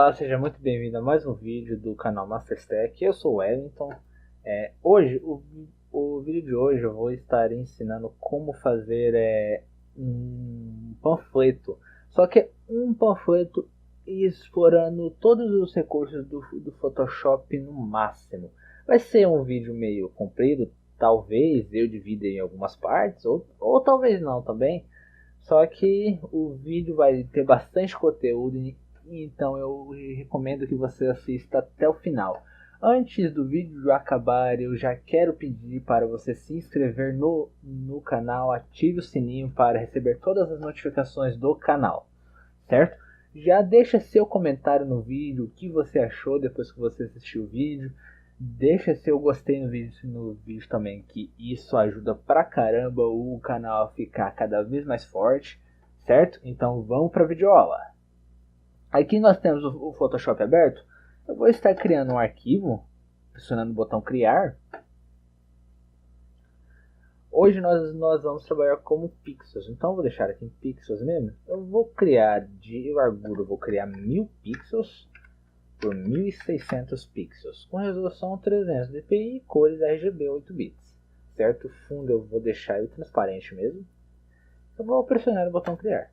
Olá, seja muito bem-vindo a mais um vídeo do canal MasterStack. Eu sou o Wellington. Hoje, o vídeo de hoje eu vou estar ensinando como fazer um panfleto. Só que é um panfleto explorando todos os recursos do Photoshop no máximo. Vai ser um vídeo meio comprido, talvez eu divida em algumas partes, ou talvez não também. Só que o vídeo vai ter bastante conteúdo, então eu recomendo que você assista até o final. Antes do vídeo acabar, eu já quero pedir para você se inscrever no canal, ative o sininho para receber todas as notificações do canal, certo? Já deixa seu comentário no vídeo, o que você achou depois que você assistiu o vídeo. Deixa seu gostei no vídeo também, que isso ajuda pra caramba o canal a ficar cada vez mais forte, certo? Então vamos para a videoaula. Aqui nós temos o Photoshop aberto. Eu vou estar criando um arquivo, pressionando o botão criar. Hoje nós vamos trabalhar como pixels, então eu vou deixar aqui em pixels mesmo. Eu vou criar de largura, eu vou criar 1000 pixels por 1600 pixels, com resolução 300 dpi e cores RGB 8 bits, certo? O fundo eu vou deixar ele transparente mesmo. Eu vou pressionar o botão criar.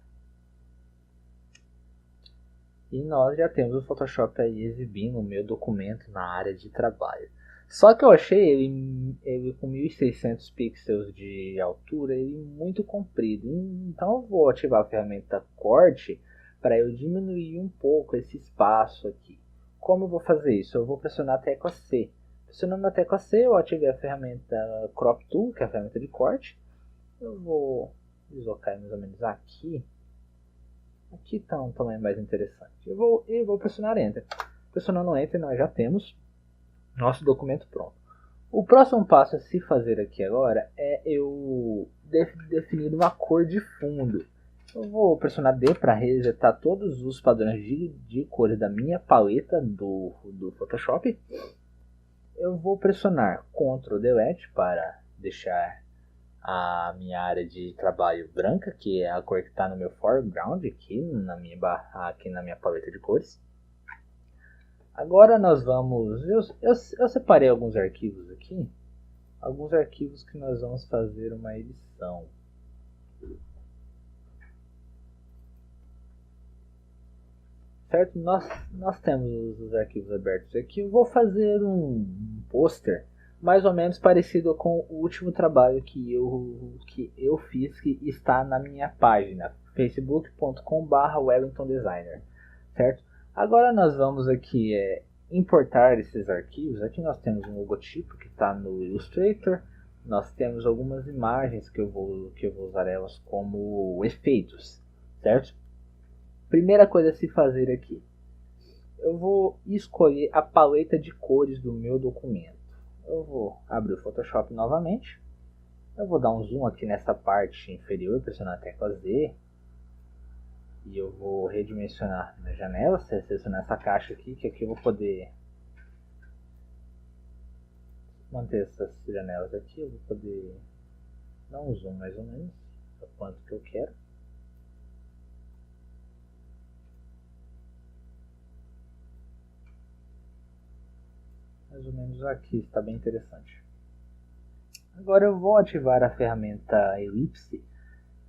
E nós já temos o Photoshop aí exibindo o meu documento na área de trabalho. Só que eu achei ele com 1600 pixels de altura, ele muito comprido. Então eu vou ativar a ferramenta corte para eu diminuir um pouco esse espaço aqui. Como eu vou fazer isso? Eu vou pressionar a tecla C. Pressionando a tecla C, eu ativei a ferramenta Crop Tool, que é a ferramenta de corte. Eu vou deslocar mais ou menos aqui. Aqui está um tamanho mais interessante. Eu vou pressionar Enter. Pressionando Enter, nós já temos nosso documento pronto. O próximo passo a se fazer aqui agora é eu definir uma cor de fundo. Eu vou pressionar D para resetar todos os padrões de cores da minha paleta do Photoshop. Eu vou pressionar Ctrl Delete para deixar a minha área de trabalho branca, que é a cor que está no meu foreground aqui na minha paleta de cores. Agora nós vamos... Eu separei alguns arquivos aqui. Alguns arquivos que nós vamos fazer uma edição. Certo? Nós temos os arquivos abertos aqui. Eu vou fazer um pôster mais ou menos parecido com o último trabalho que eu fiz, que está na minha página facebook.com/wellingtondesigner, certo? Agora nós vamos aqui importar esses arquivos. Aqui nós temos um logotipo que está no Illustrator. Nós temos algumas imagens que eu vou usar elas como efeitos, certo? Primeira coisa a se fazer aqui, eu vou escolher a paleta de cores do meu documento. Eu vou abrir o Photoshop novamente. Eu vou dar um zoom aqui nessa parte inferior, pressionar a tecla Z. E eu vou redimensionar na janela, selecionar essa caixa aqui, que aqui eu vou poder manter essas janelas aqui. Eu vou poder dar um zoom mais ou menos, para quanto que eu quero. Mais ou menos aqui, está bem interessante. Agora eu vou ativar a ferramenta Ellipse.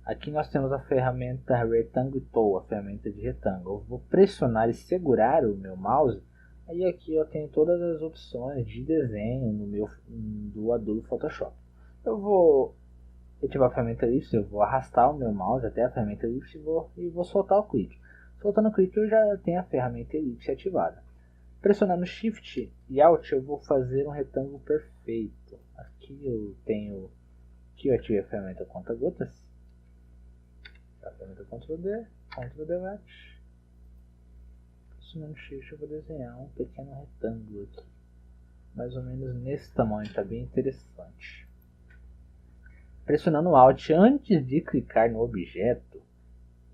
Aqui nós temos a ferramenta Rectangle Tool, a ferramenta de retângulo. Eu vou pressionar e segurar o meu mouse. Aí aqui eu tenho todas as opções de desenho do Adobe Photoshop. Eu vou ativar a ferramenta Ellipse, eu vou arrastar o meu mouse até a ferramenta Ellipse e vou soltar o clique. Soltando o clique eu já tenho a ferramenta Ellipse ativada. Pressionando Shift e Alt eu vou fazer um retângulo perfeito. Aqui eu ativei a ferramenta conta-gotas. A ferramenta Ctrl D, Ctrl Delete. Pressionando Shift eu vou desenhar um pequeno retângulo aqui. Mais ou menos nesse tamanho, está bem interessante. Pressionando Alt antes de clicar no objeto,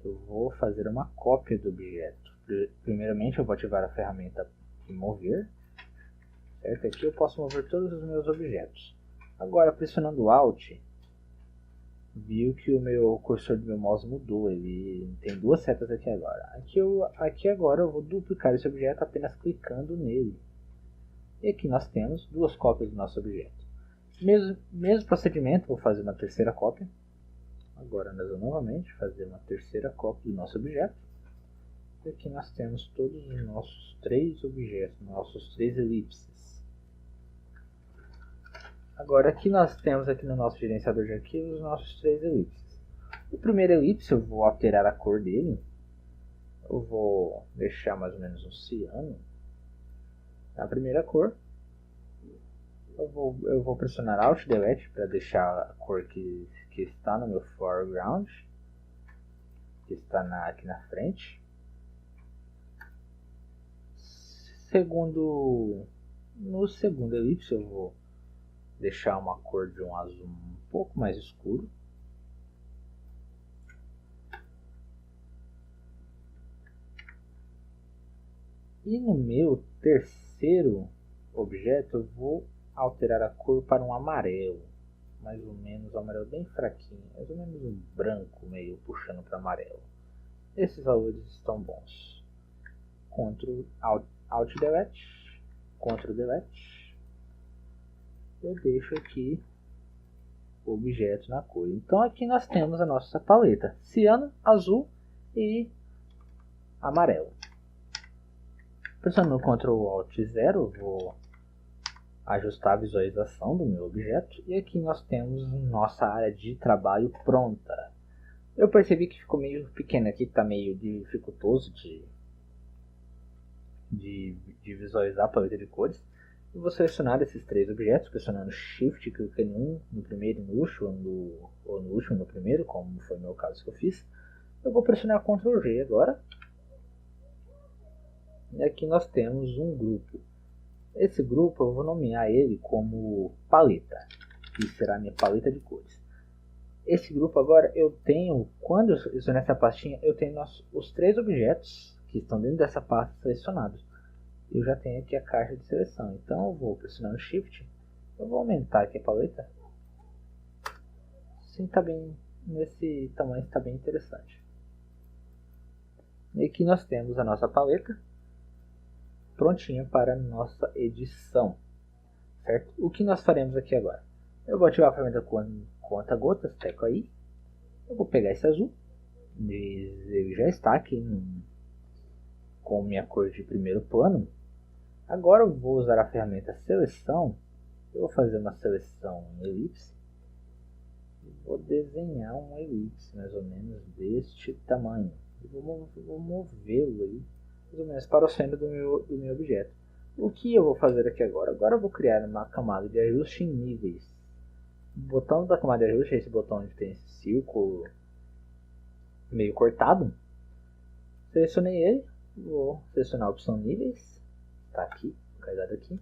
eu vou fazer uma cópia do objeto. Primeiramente eu vou ativar a ferramenta mover, certo? Aqui eu posso mover todos os meus objetos. Agora pressionando Alt, viu que o meu cursor do meu mouse mudou, ele tem duas setas aqui agora. Aqui agora eu vou duplicar esse objeto apenas clicando nele. E aqui nós temos duas cópias do nosso objeto. Mesmo procedimento, vou fazer uma terceira cópia. Agora nós vamos novamente fazer uma terceira cópia do nosso objeto. E aqui nós temos todos os nossos três objetos, nossos três elipses. Agora aqui nós temos aqui no nosso gerenciador de arquivos os nossos três elipses. O primeiro elipse eu vou alterar a cor dele. Eu vou deixar mais ou menos um ciano na primeira cor. Eu vou pressionar Alt Delete para deixar a cor que está no meu foreground, que está aqui na frente. No segundo elipse eu vou deixar uma cor de um azul um pouco mais escuro. E no meu terceiro objeto eu vou alterar a cor para um amarelo, mais ou menos um amarelo bem fraquinho, mais ou menos um branco meio puxando para amarelo. Esses valores estão bons. Ctrl Alt Delete, Ctrl Delete. Eu deixo aqui o objeto na cor. Então aqui nós temos a nossa paleta: ciano, azul e amarelo. Pressionando Ctrl Alt 0, vou ajustar a visualização do meu objeto. E aqui nós temos nossa área de trabalho pronta. Eu percebi que ficou meio pequeno aqui, está meio dificultoso de visualizar a paleta de cores. Eu vou selecionar esses três objetos, pressionando Shift, clicando em um no primeiro e no último, ou no último no primeiro, como foi o meu caso que eu fiz. Eu vou pressionar Ctrl G agora. E aqui nós temos um grupo. Esse grupo eu vou nomear ele como paleta, que será a minha paleta de cores. Esse grupo agora eu tenho, quando eu estou nessa pastinha, eu tenho os três objetos que estão dentro dessa pasta selecionados. Eu já tenho aqui a caixa de seleção, então eu vou pressionando Shift, eu vou aumentar aqui a paleta. Sim, tá bem, nesse tamanho está bem interessante. E aqui nós temos a nossa paleta prontinha para nossa edição, certo? O que nós faremos aqui agora? Eu vou ativar a ferramenta conta-gotas, teco aí. Eu vou pegar esse azul, ele já está aqui com minha cor de primeiro plano. Agora eu vou usar a ferramenta seleção. Eu vou fazer uma seleção em elipse. Vou desenhar um elipse mais ou menos deste tamanho. Eu vou movê-lo aí mais ou menos para o centro do meu objeto. O que eu vou fazer aqui agora? Agora eu vou criar uma camada de ajuste em níveis. O botão da camada de ajuste é esse botão onde tem esse círculo meio cortado. Selecionei ele, vou selecionar a opção níveis, está aqui, carregado aqui.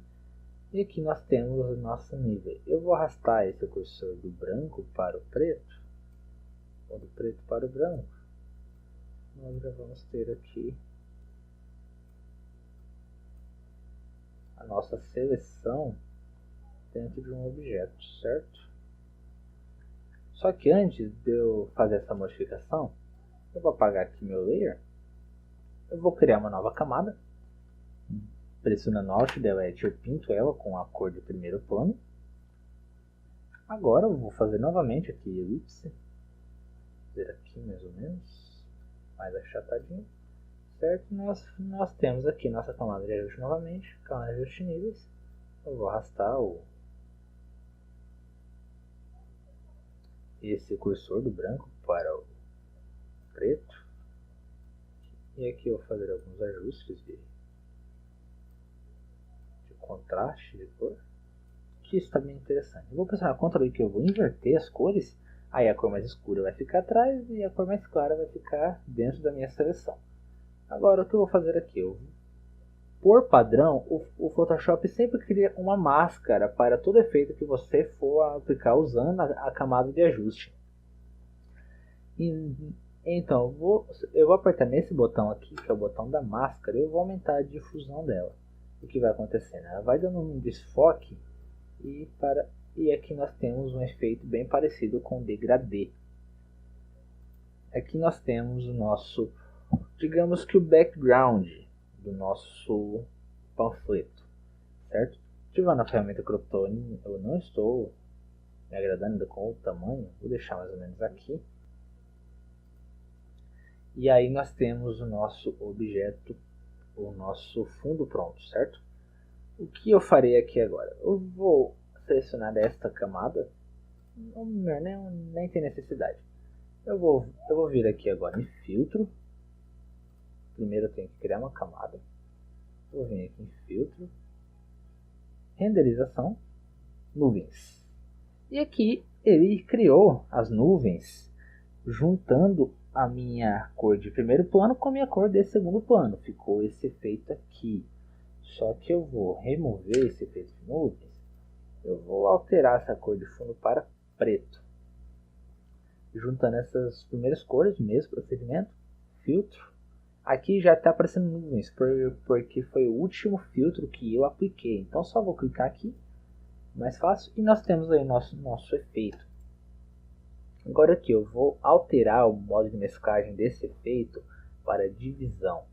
E aqui nós temos o nosso nível. Eu vou arrastar esse cursor do branco para o preto, ou do preto para o branco. Nós já vamos ter aqui a nossa seleção dentro de um objeto, certo? Só que antes de eu fazer essa modificação, eu vou apagar aqui meu layer. Eu vou criar uma nova camada. Pressionando Alt Delete, eu pinto ela com a cor de primeiro plano. Agora eu vou fazer novamente aqui elipse. Fazer aqui mais ou menos, mais achatadinho. Certo? Nós temos aqui nossa camada de ajuste novamente, camada de ajuste níveis. Eu vou arrastar esse cursor do branco para o preto. E aqui eu vou fazer alguns ajustes de contraste de cor, que isso está bem interessante. Eu vou pressionar Ctrl I que eu vou inverter as cores, aí a cor mais escura vai ficar atrás e a cor mais clara vai ficar dentro da minha seleção. Agora o que eu vou fazer aqui? Por padrão, o Photoshop sempre cria uma máscara para todo efeito que você for aplicar usando a camada de ajuste. Então eu vou apertar nesse botão aqui, que é o botão da máscara, e eu vou aumentar a difusão dela. O que vai acontecendo? Ela vai dando um desfoque e aqui nós temos um efeito bem parecido com o degradê. aqui nós temos o nosso, digamos que o background do nosso panfleto, certo? Ativando a ferramenta Croptone, eu não estou me agradando ainda com o tamanho, vou deixar mais ou menos aqui. E aí nós temos o nosso objeto, o nosso fundo pronto, certo? O que eu farei aqui agora? Eu vou selecionar esta camada, nem tem necessidade. Eu vou vir aqui agora em filtro. Primeiro eu tenho que criar uma camada. Vou vir aqui em filtro, renderização, nuvens. E aqui ele criou as nuvens juntando a minha cor de primeiro plano com a minha cor de segundo plano. Ficou esse efeito aqui. Só que eu vou remover esse efeito de nuvens. Eu vou alterar essa cor de fundo para preto. Juntando essas primeiras cores, mesmo procedimento, filtro. Aqui já está aparecendo nuvens, porque foi o último filtro que eu apliquei. Então só vou clicar aqui, mais fácil, e nós temos aí nosso efeito. Agora aqui eu vou alterar o modo de mesclagem desse efeito para divisão.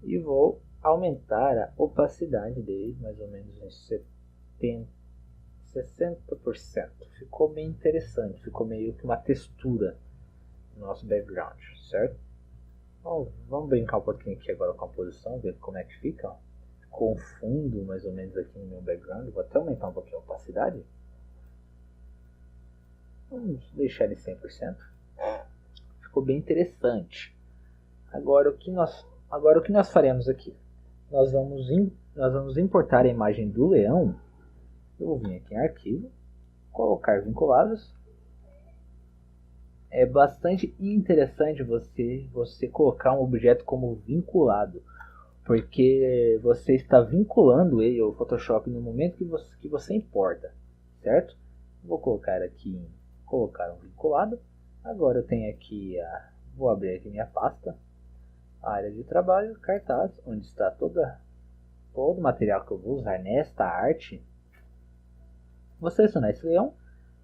E vou aumentar a opacidade dele, mais ou menos em 60%. Ficou bem interessante, ficou meio que uma textura no nosso background, certo? Bom, vamos brincar um pouquinho aqui agora com a posição, ver como é que fica. Com o fundo mais ou menos aqui no meu background, vou até aumentar um pouquinho a opacidade. Vamos deixar ele 100%. Ficou bem interessante. Agora o que nós faremos aqui? Nós vamos importar a imagem do leão. Eu vou vir aqui em arquivo, colocar vinculados. É bastante interessante você colocar um objeto como vinculado, porque você está vinculando ele ao Photoshop no momento que você importa, certo? Vou colocar aqui colocar um vinculado. Agora eu tenho aqui vou abrir aqui minha pasta, a área de trabalho, cartaz, onde está todo o material que eu vou usar nesta arte. Vou selecionar esse leão,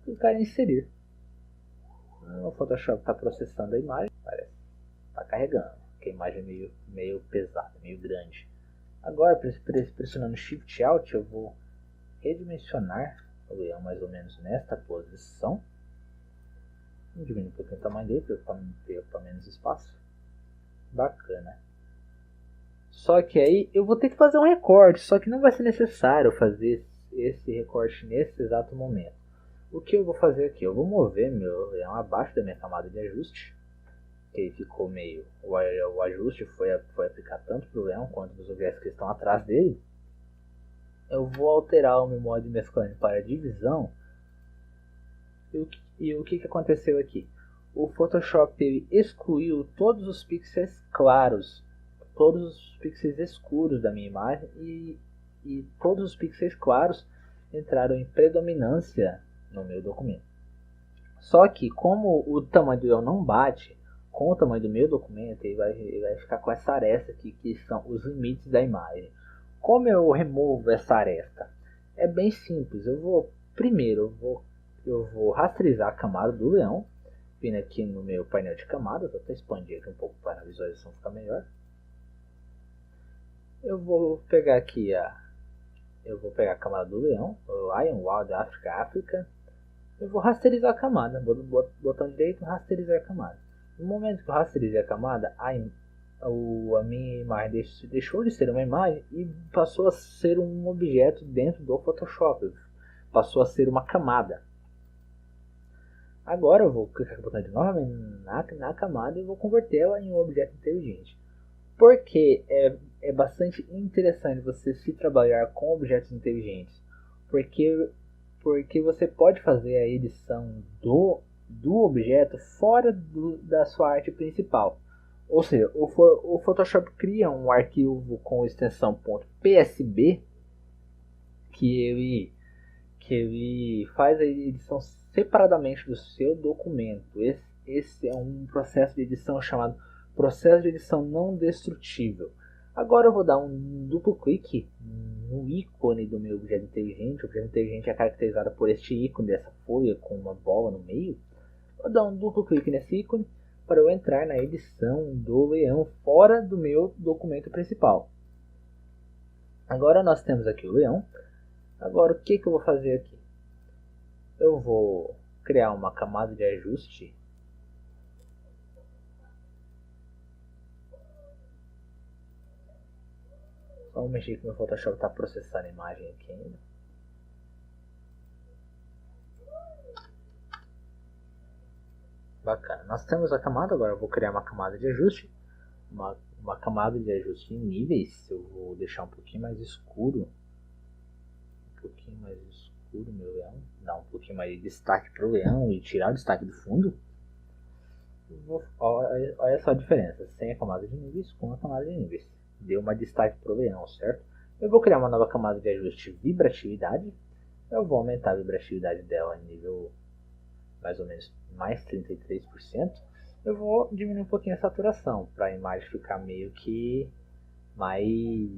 clicar em inserir. O Photoshop está processando a imagem, parece, está carregando, porque a imagem é meio pesada, meio grande. Agora, pressionando Shift Alt, eu vou redimensionar o leão mais ou menos nesta posição. Vou diminuir um pouquinho o tamanho dele para ter menos espaço. Bacana. Só que aí eu vou ter que fazer um recorte, só que não vai ser necessário fazer esse recorte nesse exato momento. O que eu vou fazer aqui? Eu vou mover meu leão abaixo da minha camada de ajuste, que ele ficou meio... O ajuste foi aplicado tanto para o leão quanto para os objetos que estão atrás dele. Eu vou alterar o meu modo de mesclagem para divisão. E o que aconteceu aqui? O Photoshop ele excluiu todos os pixels claros, todos os pixels escuros da minha imagem e todos os pixels claros entraram em predominância no meu documento. Só que como o tamanho do leão não bate com o tamanho do meu documento, ele vai ficar com essa aresta aqui, que são os limites da imagem. Como eu removo essa aresta? É bem simples. Primeiro eu vou rasterizar a camada do leão, vindo aqui no meu painel de camadas, vou até expandir aqui um pouco para a visualização ficar melhor. Eu vou pegar aqui a camada do leão, o Lion, Wild Africa, África. Eu vou rasterizar a camada, botão direito, rasterizar a camada. No momento que eu rasterizei a camada, a minha imagem deixou de ser uma imagem e passou a ser um objeto dentro do Photoshop. Passou a ser uma camada. Agora eu vou clicar com o botão de novo na camada e vou convertê-la em um objeto inteligente. Porque é bastante interessante você se trabalhar com objetos inteligentes. Porque você pode fazer a edição do objeto fora da sua arte principal. Ou seja, o Photoshop cria um arquivo com extensão .psb que ele faz a edição separadamente do seu documento. Esse é um processo de edição chamado processo de edição não destrutível. Agora eu vou dar um duplo clique no ícone do meu objeto inteligente. O objeto inteligente é caracterizado por este ícone dessa folha com uma bola no meio. Vou dar um duplo clique nesse ícone, para eu entrar na edição do leão fora do meu documento principal. Agora nós temos aqui o leão. Agora o que eu vou fazer aqui? Eu vou criar uma camada de ajuste. Só vou mexer que meu Photoshop está processando a imagem aqui ainda. Bacana. Nós temos a camada, agora eu vou criar uma camada de ajuste. Uma camada de ajuste em níveis. Eu vou deixar um pouquinho mais escuro. Meu leão. Dar um pouquinho mais de destaque para o leão e tirar o destaque do fundo. Olha só a diferença. Sem a camada de níveis com a camada de níveis. Deu uma destaque para o leão, certo? Eu vou criar uma nova camada de ajuste vibratividade. Eu vou aumentar a vibratividade dela em nível mais ou menos mais 33%. Eu vou diminuir um pouquinho a saturação para a imagem ficar meio que mais,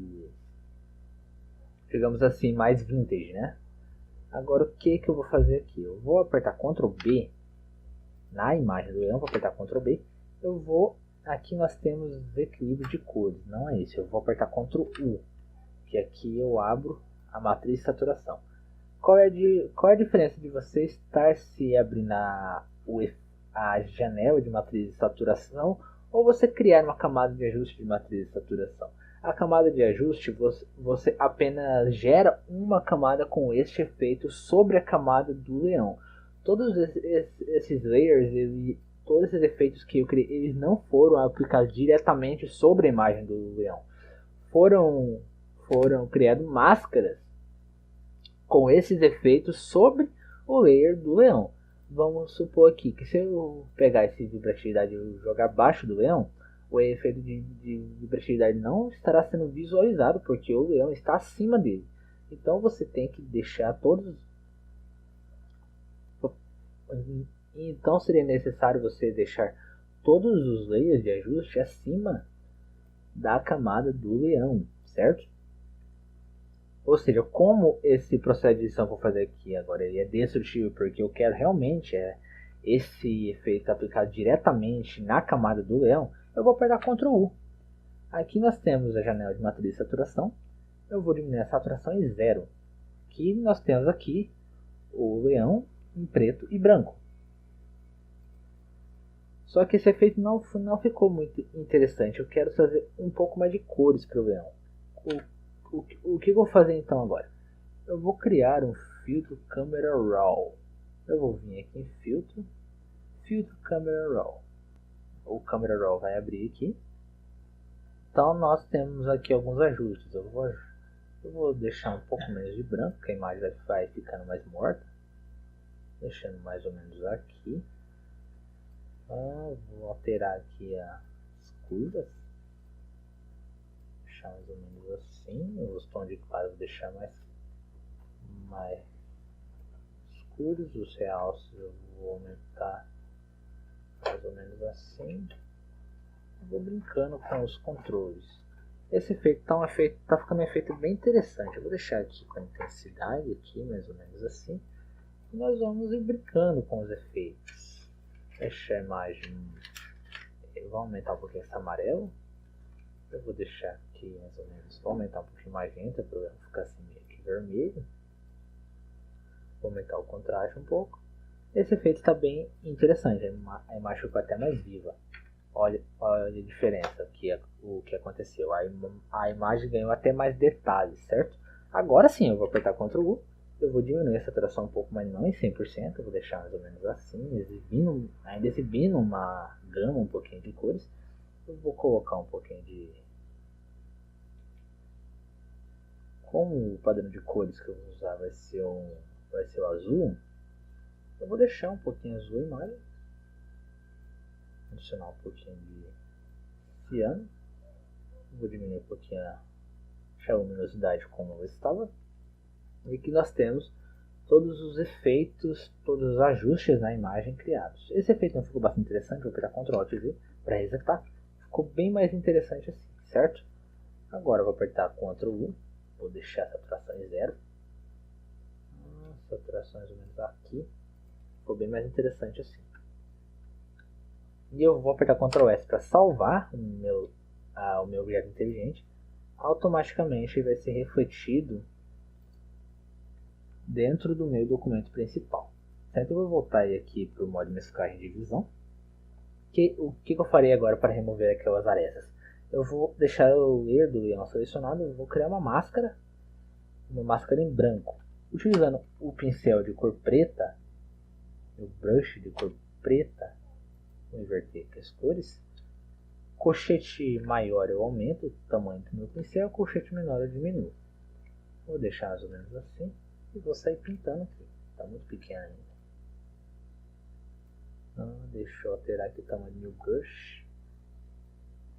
digamos assim, mais vintage, né? Agora o que eu vou fazer aqui? Eu vou apertar Ctrl B na imagem do leão, vou apertar Ctrl B. Eu vou, aqui nós temos equilíbrio de cores, não é isso. Eu vou apertar Ctrl U, que aqui eu abro a matriz de saturação. Qual é a diferença de você estar se abrindo a janela de matriz de saturação ou você criar uma camada de ajuste de matriz de saturação? A camada de ajuste, você apenas gera uma camada com este efeito sobre a camada do leão. Todos esses layers, todos esses efeitos que eu criei, eles não foram aplicados diretamente sobre a imagem do leão. Foram criadas máscaras com esses efeitos sobre o layer do leão. Vamos supor aqui que se eu pegar essa vibratividade e jogar abaixo do leão, o efeito de vibratividade não estará sendo visualizado porque o leão está acima dele. Então você tem que deixar todos. Então seria necessário você deixar todos os layers de ajuste acima da camada do leão, certo? Ou seja, como esse processo de edição que eu vou fazer aqui agora ele é destrutivo, porque eu quero realmente esse efeito aplicado diretamente na camada do leão, eu vou apertar Ctrl U. Aqui nós temos a janela de matriz de saturação. Eu vou diminuir a saturação em 0. Aqui nós temos aqui o leão em preto e branco. Só que esse efeito não ficou muito interessante. Eu quero fazer um pouco mais de cores para o leão. O que eu vou fazer então agora? Eu vou criar um filtro Camera Raw. Eu vou vir aqui em filtro Camera Raw. O Camera Raw vai abrir aqui. Então nós temos aqui alguns ajustes. Eu vou deixar um pouco menos de branco, que a imagem vai ficando mais morta. Deixando mais ou menos aqui. Vou alterar aqui as curvas. Deixar mais ou menos assim. Os tons de claro vou deixar mais escuros. Os realces eu vou aumentar mais ou menos assim. Vou brincando com os controles. Esse efeito tá ficando um efeito bem interessante. Eu vou deixar aqui com a intensidade aqui, mais ou menos assim. E nós vamos ir brincando com os efeitos. Deixar a imagem. Eu vou aumentar um pouquinho esse amarelo. Eu vou deixar aqui mais ou menos. Vou aumentar um pouquinho magenta para ele ficar assim meio que vermelho. Vou aumentar o contraste um pouco. Esse efeito está bem interessante. A imagem ficou até mais viva. Olha a diferença, o que aconteceu. A imagem ganhou até mais detalhes, certo? Agora sim, eu vou apertar Ctrl U. Eu vou diminuir a saturação um pouco, mas não em 100%. Eu vou deixar mais ou menos assim, ainda exibindo uma gama um pouquinho de cores. Eu vou colocar um pouquinho de... Como o padrão de cores que eu vou usar vai ser o azul, eu vou deixar um pouquinho azul a imagem. Adicionar um pouquinho de ciano. Vou diminuir um pouquinho a luminosidade como estava. E aqui nós temos todos os efeitos, todos os ajustes na imagem criados. Esse efeito não ficou bastante interessante, vou apertar Ctrl Alt V para resetar. Ficou bem mais interessante assim, certo? Agora eu vou apertar Ctrl U, vou deixar a saturação em 0. Saturação mais ou menos aqui. Ficou bem mais interessante assim. E eu vou apertar Ctrl S para salvar o meu objeto inteligente. Automaticamente vai ser refletido dentro do meu documento principal. Certo? Eu vou voltar aqui para o modo mesclagem de visão. O que eu farei agora para remover aquelas arestas? Eu vou deixar o layer do leão selecionado, eu vou criar uma máscara em branco. Utilizando o pincel de cor preta, o brush de cor preta, vou inverter aqui as cores. Colchete maior eu aumento o tamanho do meu pincel, colchete menor eu diminuo. Vou deixar mais ou menos assim e vou sair pintando aqui. Está muito pequeno ainda. Deixa eu alterar aqui o tamanho do meu brush.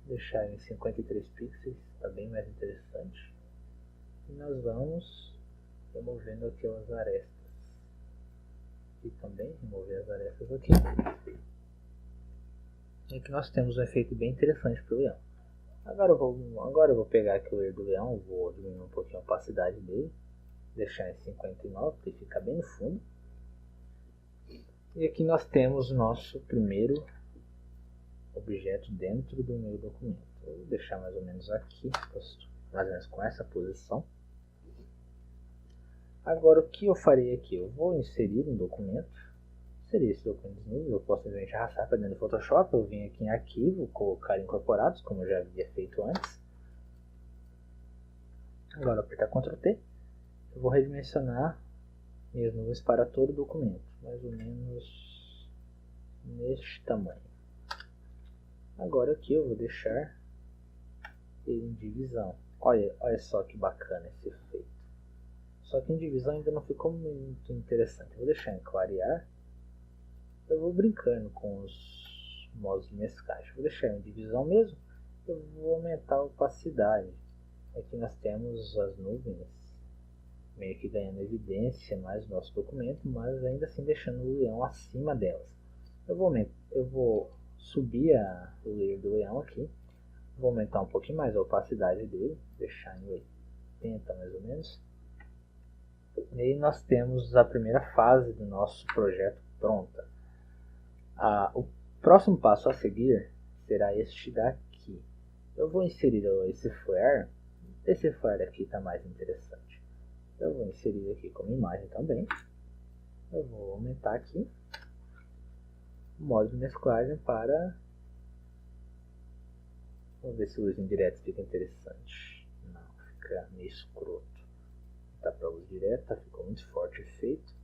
Deixar em 53 pixels, está bem mais interessante. E nós vamos removendo aqui as arestas. E também remover as arestas aqui. E aqui nós temos um efeito bem interessante para o leão. Agora eu vou pegar aqui o layer do leão, vou diminuir um pouquinho a opacidade dele. Deixar em 59, porque fica bem no fundo. E aqui nós temos o nosso primeiro objeto dentro do meu documento. Eu vou deixar mais ou menos aqui, mais ou menos com essa posição. Agora o que eu farei aqui? Eu vou inserir um documento. Inserir esse documento novo, eu posso simplesmente arrastar para dentro do Photoshop. Eu vim aqui em arquivo, colocar incorporados, como eu já havia feito antes. Agora apertar Ctrl T. Eu vou redimensionar minhas nuvens para todo o documento, mais ou menos neste tamanho. Agora aqui eu vou deixar ele em divisão. Olha só que bacana esse efeito. Só que em divisão ainda não ficou muito interessante. Eu vou deixar em clarear. Eu vou brincando com os modos de mesclagem. Vou deixar em divisão mesmo. Eu vou aumentar a opacidade. Aqui nós temos as nuvens meio que ganhando evidência mais do nosso documento, mas ainda assim deixando o leão acima delas. Eu vou subir o layer do leão aqui, vou aumentar um pouquinho mais a opacidade dele, deixar em 80 mais ou menos. E aí nós temos a primeira fase do nosso projeto pronta. O próximo passo a seguir será este daqui. Eu vou inserir esse flare. Esse flare aqui está mais interessante. Eu vou inserir aqui como imagem também. Eu vou aumentar aqui o modo de mesclagem para... Vamos ver se o uso indireto fica interessante. Não, fica meio escroto. Tá para uso direto, ficou muito forte o efeito.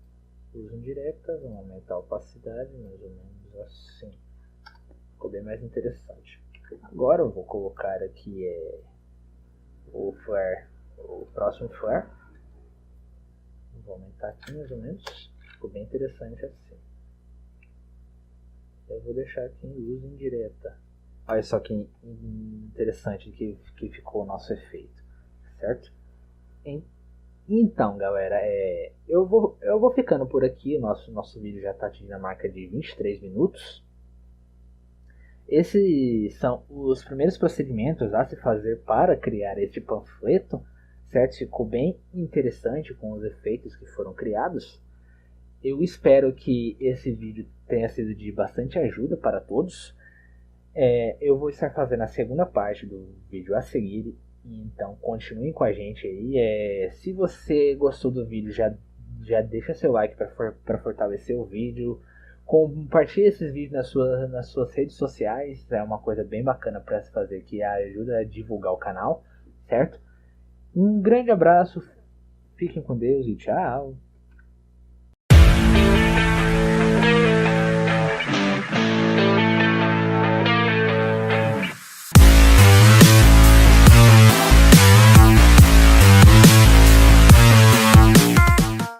Uso indireta, vamos aumentar a opacidade, mais ou menos assim. Ficou bem mais interessante. Agora eu vou colocar aqui o flare, o próximo flare. Vou aumentar aqui mais ou menos. Ficou bem interessante assim. Eu vou deixar aqui em luz indireta. Olha só que interessante que ficou o nosso efeito. Certo? Então, galera, eu vou ficando por aqui. Nosso vídeo já está atingindo a marca de 23 minutos. Esses são os primeiros procedimentos a se fazer para criar este panfleto. Certo? Ficou bem interessante com os efeitos que foram criados. Eu espero que esse vídeo tenha sido de bastante ajuda para todos. Eu vou estar fazendo a segunda parte do vídeo a seguir. Então continuem com a gente aí. Se você gostou do vídeo, já deixa seu like para fortalecer o vídeo. Compartilhe esses vídeos nas suas redes sociais. É uma coisa bem bacana para se fazer, que ajuda a divulgar o canal, certo? Um grande abraço, fiquem com Deus e tchau!